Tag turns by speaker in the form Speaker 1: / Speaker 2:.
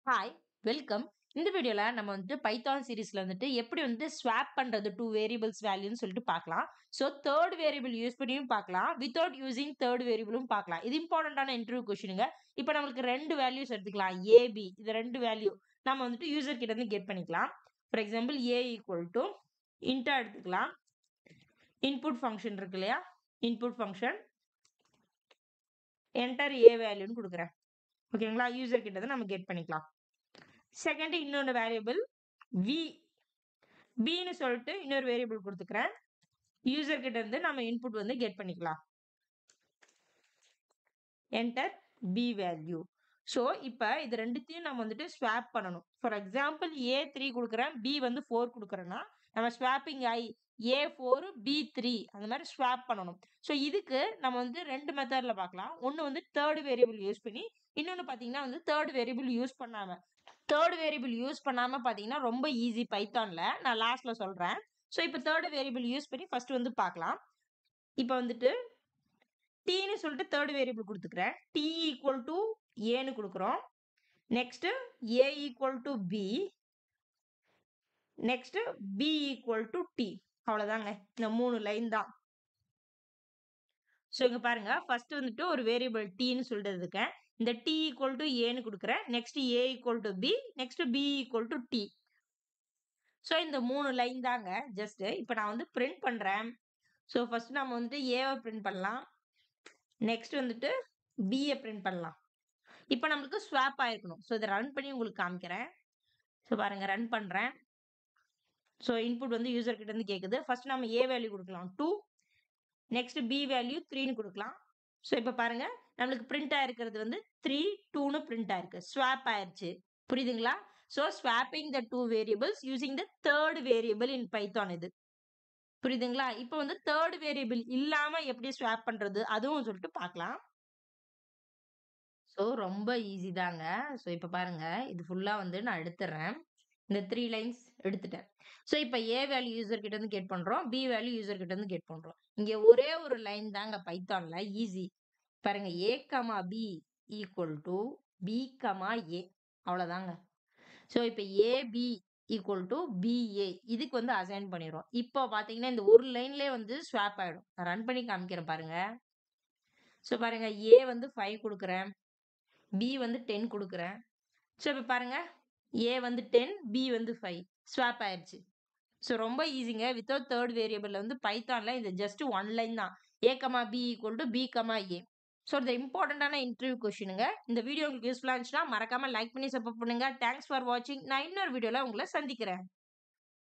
Speaker 1: Hi, welcome. இந்த வீடியோல நம்ம பைத்தான் சீரிஸ்ல எப்படி ஸ்வாப் பண்றது 2 வேரியபிள்ஸ் வேல்யூன்னு சொல்லிட்டு பார்க்கலாம். ஸோ 3rd வேரியபிள் யூஸ் பண்ணியும் பார்க்கலாம். வித்தவுட் யூசிங் 3rd வேரியபிளும் பார்க்கலாம். இது இம்பார்ட்டன்டான இன்டர்வியூ கொஸ்டினுங்க. இப்போ நம்மளுக்கு 2 வேல்யூஸ் எடுத்துக்கலாம். ஏ, பி இது 2 வேல்யூ நம்ம யூசர் கிட்ட இருந்து கெட் பண்ணிக்கலாம். For example A equal to இன்டா எடுத்துக்கலாம். இன்புட் ஃபங்க்ஷன் இருக்கு இல்லையா? இன்புட் ஃபங்க்ஷன் என்டர் ஏ வேல்யூன்னு கொடுக்குறேன். ஓகேங்களா? யூசர் கிட்ட இருந்து நம்ம கெட் பண்ணிக்கலாம். செகண்ட் இன்னொரு வேரியபிள் வி பின்னு சொல்லிட்டு இன்னொரு வேரியபிள் கொடுத்துக்கிறேன். யூசர் கிட்ட இருந்து நம்ம இன்புட் கெட் பண்ணிக்கலாம். Enter b value. ஸோ இப்போ இது ரெண்டுத்தையும் நம்ம ஸ்வாப் பண்ணணும். ஃபார் எக்ஸாம்பிள் ஏ 3 கொடுக்குறேன், பி 4 கொடுக்குறேன்னா நம்ம ஸ்வாப்பிங் ஐ ஏ 4 பி 3 அந்த மாதிரி ஸ்வாப் பண்ணணும். ஸோ இதுக்கு நம்ம ரெண்டு மெத்தட்ல பார்க்கலாம். ஒன்று தேர்ட் வேரியபிள் யூஸ் பண்ணி, இன்னொன்று பார்த்தீங்கன்னா தேர்ட் வேரியபிள் யூஸ் பண்ணாம. தேர்ட் வேரியபிள் யூஸ் பண்ணாம பார்த்தீங்கன்னா ரொம்ப ஈஸி பைத்தான்ல. நான் லாஸ்ட்ல சொல்றேன். ஸோ இப்போ தேர்ட் வேரியபிள் யூஸ் பண்ணி ஃபர்ஸ்ட் பார்க்கலாம். இப்போ டீன்னு சொல்லிட்டு தேர்ட் வேரியபிள் கொடுத்துக்கிறேன். டி ஈக்குவல் டு ஏன்னு கொடுக்குறோம். Next a equal to b, next b equal to t. அவ்வளோதாங்க, இந்த 3 லைன் தான். ஸோ இங்க பாருங்க, ஃபர்ஸ்ட் ஒரு வேரியபிள் டீன்னு சொல்லிட்டு இருக்கேன். இந்த டி ஈக்குவல் டு ஏன்னு கொடுக்குறேன். Next a equal to b, next b equal to t. So இந்த 3 லைன் தாங்க. ஜஸ்ட் இப்போ நான் பிரிண்ட் பண்றேன். ஸோ ஃபர்ஸ்ட் நம்ம ஏவை பிரிண்ட் பண்ணலாம். நெக்ஸ்ட் பியை பிரிண்ட் பண்ணலாம். இப்போ நம்மளுக்கு ஸ்வாப் ஆயிருக்கணும். ஸோ இதை ரன் பண்ணி உங்களுக்கு காமிக்கிறேன். ஸோ பாருங்க, ரன் பண்றேன். ஸோ இன்புட் யூசர் கிட்ட இருந்து கேட்குது. ஃபர்ஸ்ட் நம்ம ஏ வேல்யூ கொடுக்கலாம் 2, நெக்ஸ்ட் பி வேல்யூ 3ன்னு கொடுக்கலாம். ஸோ இப்போ பாருங்க, நம்மளுக்கு பிரிண்ட் ஆயிருக்கிறது 3, 2ன்னு பிரிண்ட் ஆயிருக்கு. ஸ்வாப் ஆயிருச்சு. புரியுதுங்களா? So swapping the 2 variables using the third variable in Python. இது புரியுதுங்களா? இப்போ தேர்ட் வேரியபிள் இல்லாம எப்படி ஸ்வாப் பண்றது அதுவும் சொல்லிட்டு பார்க்கலாம். ஸோ ரொம்ப ஈஸி தாங்க. ஸோ இப்போ பாருங்க, இது ஃபுல்லா நான் எடுத்துறேன். இந்த 3 லைன்ஸ் எடுத்துட்டேன். ஸோ இப்போ ஏ வேல்யூ யூசர் கிட்ட இருந்து கெட் பண்றோம், பி வேல்யூ யூசர் கிட்ட இருந்து கெட் பண்றோம். இங்க ஒரே ஒரு லைன் தாங்க பைத்தான்ல, ஈஸி. பாருங்க, A comma B equal to B comma A, அவ்வளவுதாங்க. ஸோ இப்போ ஏபி ஈக்குவல் டு பிஏ இதுக்கு அசைன் பண்ணிடுறோம். இப்போ பாத்தீங்கன்னா இந்த ஒரு லைன்லேயே ஸ்வாப் ஆயிடும். நான் ரன் பண்ணி காமிக்கிறேன் பாருங்க. ஸோ பாருங்க, ஏ 5 கொடுக்குறேன், பி 10 கொடுக்குறேன். ஸோ இப்போ பாருங்க, ஏ 10, பி 5 ஸ்வாப் ஆயிடுச்சு. ஸோ ரொம்ப ஈஸிங்க. வித்தவுட் தேர்ட் வேரியபிள் பைத்தான்ல இந்த ஜஸ்ட் ஒன் லைன் தான். A comma B equal to B comma A. So இந்த இம்பார்ட்டண்டான இன்டர்வியூ கொஸ்டினுங்க. இந்த வீடியோ உங்களுக்கு யூஸ்ஃபுல்லாக இருந்துச்சுன்னா மறக்காம லைக் பண்ணி சப்போர்ட் பண்ணுங்க. தேங்க்ஸ் ஃபார் வாட்சிங். நான் இன்னொரு வீடியோல உங்களை சந்திக்கிறேன்.